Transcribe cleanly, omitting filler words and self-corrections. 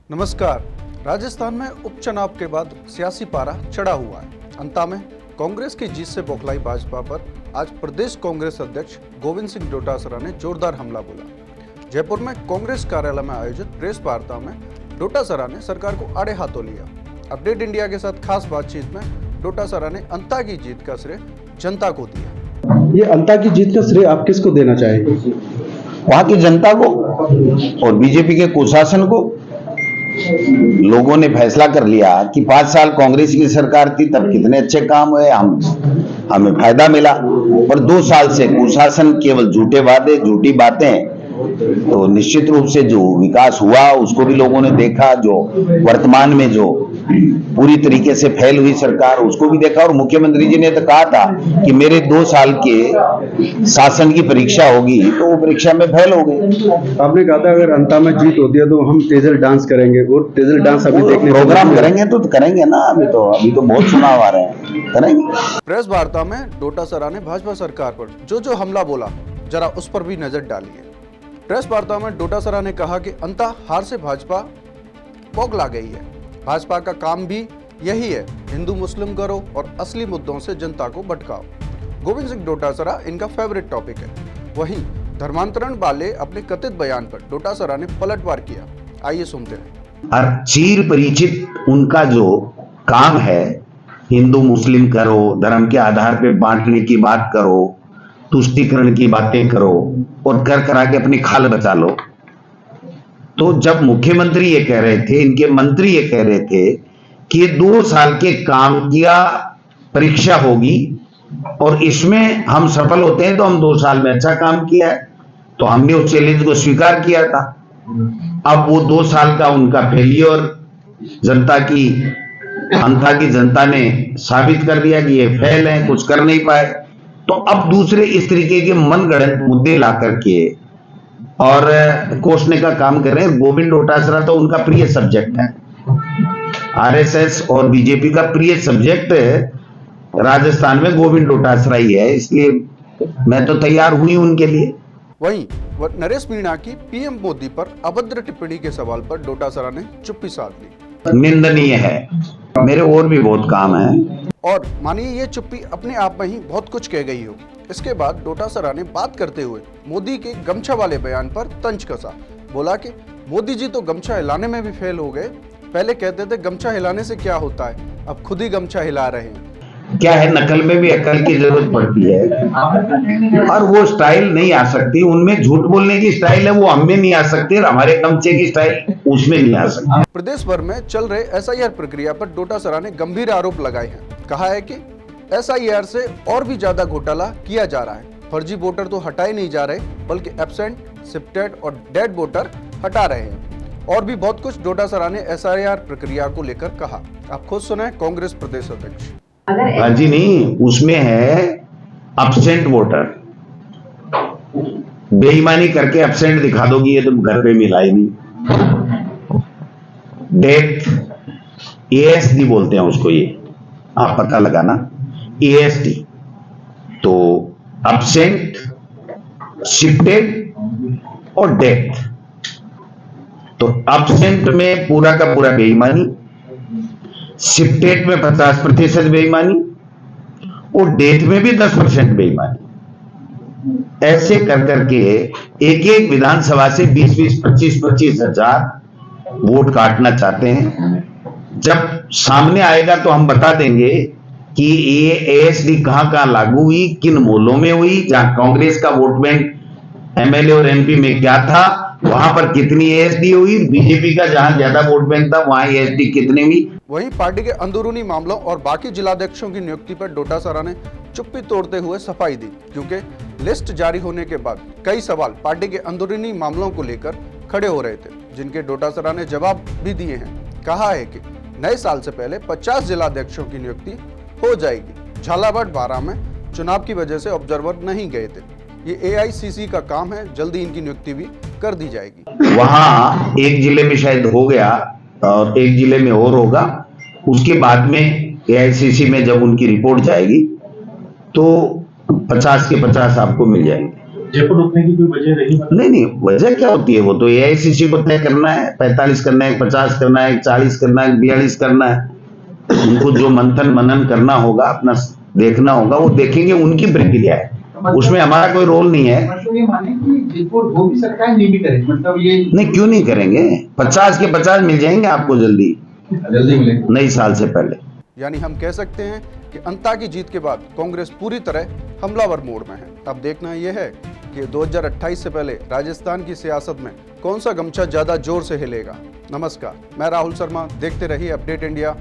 नमस्कार। राजस्थान में उपचुनाव के बाद सियासी पारा चढ़ा हुआ है। अंता में कांग्रेस की जीत से बौखलाई भाजपा पर आज प्रदेश कांग्रेस अध्यक्ष गोविंद सिंह डोटासरा ने जोरदार हमला बोला। जयपुर में कांग्रेस कार्यालय में आयोजित प्रेस वार्ता में डोटासरा ने सरकार को आड़े हाथों लिया। अपडेट इंडिया के साथ खास बातचीत में डोटासरा ने अंता की जीत का श्रेय जनता को दिया। ये अंता की जीत का श्रेय आप किसको देना चाहेंगे? वहां की जनता को और बीजेपी के कुशासन को। लोगों ने फैसला कर लिया कि 5 साल कांग्रेस की सरकार थी, तब कितने अच्छे काम हुए, हमें फायदा मिला। और 2 साल से कुशासन, केवल झूठे वादे, झूठी बातें। तो निश्चित रूप से जो विकास हुआ उसको भी लोगों ने देखा। जो वर्तमान में जो पूरी तरीके से फैल हुई सरकार, उसको भी देखा। और मुख्यमंत्री जी ने तो कहा था कि मेरे 2 साल के शासन की परीक्षा होगी, तो वो परीक्षा में फेल हो गए। आपने कहा था अगर अंता में जीत होती है तो हम तेजल डांस करेंगे, और तेजल डांस अभी देखने प्रोग्राम करेंगे तो करेंगे ना। अभी तो बहुत चुनाव आ रहे हैं, करेंगे। प्रेस वार्ता में डोटासरा ने भाजपा सरकार पर जो हमला बोला, जरा उस पर भी नजर डालिए। प्रेस वार्ता में डोटासरा ने कहा कि अंता हार से भाजपा बौखला गई है। भाजपा का काम भी यही है, हिंदू मुस्लिम करो और असली मुद्दों से जनता को भटकाओ। गोविंद सिंह डोटासरा इनका फेवरेट टॉपिक है। वहीं धर्मांतरण वाले अपने कथित बयान पर डोटासरा ने पलटवार किया। आइए सुनते हैं। और चीर परिचित उनका जो काम है, हिंदू मुस्लिम करो, धर्म के आधार पे बांटने की बात करो, तुष्टीकरण की बातें करो और कर करा के अपनी खाल बचा लो। तो जब मुख्यमंत्री ये कह रहे थे, इनके मंत्री ये कह रहे थे कि ये 2 साल के काम किया परीक्षा होगी और इसमें हम सफल होते हैं तो हम 2 साल में अच्छा काम किया है, तो हमने उस चैलेंज को स्वीकार किया था। अब वो 2 साल का उनका फेलियर जनता की, अंता की जनता ने साबित कर दिया कि ये फेल है, कुछ कर नहीं पाए। तो अब दूसरे इस तरीके के मनगढ़ंत मुद्दे ला करके और कोसने का काम कर रहे हैं। गोविंद डोटासरा तो उनका प्रिय सब्जेक्ट है। आरएसएस और बीजेपी का प्रिय सब्जेक्ट राजस्थान में गोविंद डोटासरा ही है, इसलिए मैं तो तैयार हुई उनके लिए। वहीं नरेश मीणा की पीएम मोदी पर अभद्र टिप्पणी के सवाल पर डोटासरा ने चुप्पी साध ली। निंदनीय है, मेरे और भी बहुत काम है। और मानिए ये चुप्पी अपने आप में ही बहुत कुछ कह गई होगी। इसके बाद डोटासरा ने बात करते हुए मोदी के गमछा वाले बयान पर तंज कसा। बोला कि मोदी जी तो गमछा हिलाने में भी फेल हो गए। पहले कहते थे गमछा हिलाने से क्या होता है, अब खुद ही गमछा हिला रहे हैं। क्या है, नकल में भी अकल की जरूरत पड़ती है और वो स्टाइल नहीं आ सकती। उनमें झूठ बोलने की स्टाइल है, वो हमें नहीं आ सकती, और हमारे गमछे की स्टाइल उसमें नहीं आ सकती। प्रदेश भर में चल रहे एसआईआर प्रक्रिया पर डोटासरा ने गंभीर आरोप लगाए हैं। कहा है कि एसआईआर से और भी ज्यादा घोटाला किया जा रहा है। फर्जी वोटर तो हटाए नहीं जा रहे, बल्कि एब्सेंट, शिफ्टेड और डेड वोटर हटा रहे हैं। और भी बहुत कुछ डोटासरा ने एसआईआर प्रक्रिया को लेकर कहा। आप खुद सुने कांग्रेस प्रदेश अध्यक्ष। जी नहीं, उसमें है एब्सेंट वोटर। बेईमानी करके एब्सेंट दिखा दोगी, ये तुम घर पे मिला ही नहीं। डेथ, एएसडी बोलते हैं उसको, ये आप पता लगाना, एएसडी। तो एब्सेंट, शिफ्टेड और डेथ। तो एब्सेंट में पूरा का पूरा बेईमानी, शिफ्टेड में 50% बेईमानी और डेथ में भी 10% बेईमानी। ऐसे कर करके एक एक विधानसभा से 20-20, 25-25 हजार वोट काटना चाहते हैं। जब सामने आएगा तो हम बता देंगे कि ये एएसडी कहां कहां लागू हुई, किन मोहल्लों में हुई, जहां कांग्रेस का वोट बैंक एमएलए और एमपी में क्या था, वहां पर कितनी एएसडी हुई, बीजेपी का जहां ज्यादा वोट बैंक था वहां एएसडी कितनी हुई। वहीं पार्टी के अंदरूनी मामलों और बाकी जिलाध्यक्षों की नियुक्ति पर डोटासरा ने चुप्पी तोड़ते हुए सफाई दी, क्योंकि लिस्ट जारी होने के बाद कई सवाल पार्टी के अंदरूनी मामलों को लेकर खड़े हो रहे थे, जिनके डोटासरा ने जवाब भी दिए हैं। कहा है कि नए साल से पहले 50 जिलाध्यक्षों की नियुक्ति हो जाएगी। झालावाड़, बारां में चुनाव की वजह से ऑब्जर्वर नहीं गए थे। ये एआईसीसी का काम है, जल्दी इनकी नियुक्ति भी कर दी जाएगी। वहां एक जिले में शायद हो गया और एक जिले में और होगा। उसके बाद में एआईसीसी में जब उनकी रिपोर्ट जाएगी तो 50 के 50 आपको मिल जाएंगे। जयपुर रुकने की कोई वजह रही? मतलब नहीं नहीं, वजह क्या होती है? वो तो एआईसीसी को तय करना है, 45 करना है, 50 करना है, 40 करना है, 42 करना है। उनको जो मंथन मनन करना होगा, अपना देखना होगा, वो देखेंगे, उनकी प्रक्रिया है, उसमें हमारा कोई रोल नहीं है। मतलब ये माने कि जयपुर वो भी सरकार नहीं भी करे, मतलब ये नहीं, क्यों नहीं करेंगे? 50 के 50 मिल जाएंगे आपको जल्दी मिलेगा। नई साल से पहले। यानी हम कह सकते हैं कि अंता की जीत के बाद कांग्रेस पूरी तरह हमलावर मोड में है। अब देखना यह है कि 2028 से पहले राजस्थान की सियासत में कौन सा गमछा ज्यादा जोर से हिलेगा। नमस्कार, मैं राहुल शर्मा, देखते रहिए अपडेट इंडिया।